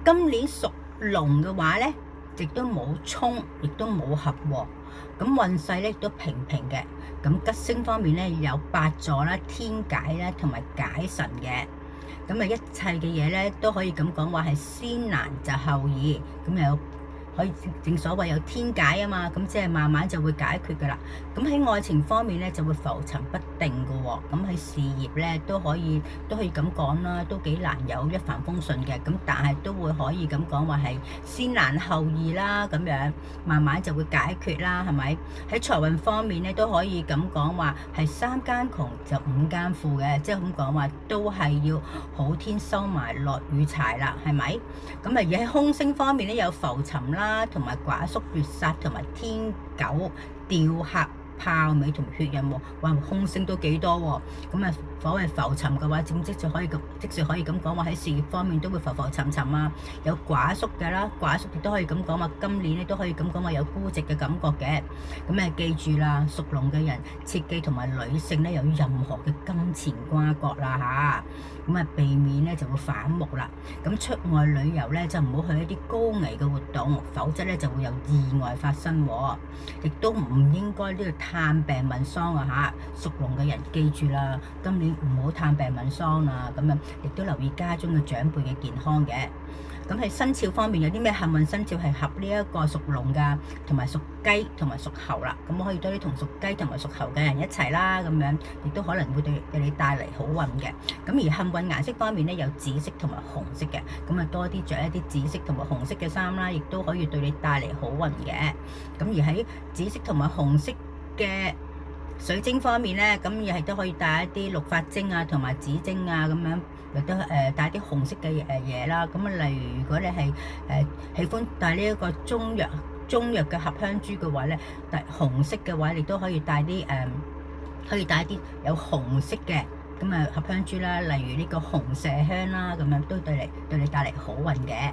今年屬龍嘅話咧，亦都冇衝，亦都冇合喎。咁運勢咧亦都平平嘅。咁吉星方面咧有八座啦、天解啦同埋解神嘅。咁啊，一切嘅嘢咧都可以咁講話係先難就後易。咁有可以正所謂有天解啊嘛，咁即係慢慢就會解決噶啦。咁喺愛情方面咧就會浮沉不定噶喎。咁喺事業咧都可以咁講啦，都幾難有一帆風順嘅。咁但係都會可以咁講話係先難後易啦，咁樣慢慢就會解決啦，係咪？喺財運方面咧都可以咁講話係三更窮就五更富嘅，即係咁講話都係要好天收埋落雨柴啦，係咪？咁啊而喺空星方面咧有浮沉啦，同埋寡宿月煞同埋天狗吊客豹尾同血印喎。哇，空星都幾多喎。咁啊所謂浮沉嘅話，即使可以咁講話喺事業方面都會浮浮沉沉啊。有寡宿嘅啦，寡宿亦都可以咁講話今年咧都可以咁講話有孤寂嘅感覺嘅。咁啊記住啦，屬龍嘅人切記同埋女性咧有任何嘅金錢瓜葛啦嚇。咁啊避免咧就會反目啦。咁出外旅遊咧就唔好去一啲高危嘅活動，否則咧就會有意外發生喎。亦都唔應該呢度探病問喪啊嚇。屬龍嘅人記住啦，今年唔好探病問喪啊。咁樣亦都留意家中嘅長輩嘅健康嘅。咁喺生肖方面有啲咩幸運生肖係合呢一個屬龍㗎，同埋屬雞同埋屬猴啦。咁可以多啲同屬雞同埋屬猴嘅人一齊啦，咁樣亦都可能會對你帶嚟好運嘅。咁而幸運顏色方面咧有紫色同埋紅色嘅，咁啊多啲着一啲紫色同埋紅色嘅衫啦，亦都可以對你帶嚟好運嘅。咁而喺紫色同埋紅色嘅水晶方面咧，咁亦係都可以帶一啲綠髮晶啊同埋紫晶啊咁樣。亦都帶啲紅色嘅嘢啦，咁啊例如如果你係喜歡帶呢一個中藥嘅合香珠嘅話咧，帶紅色嘅話，你都可以帶啲有紅色嘅咁啊合香珠啦，例如呢個紅麝香啦，咁樣都對你帶嚟好運嘅。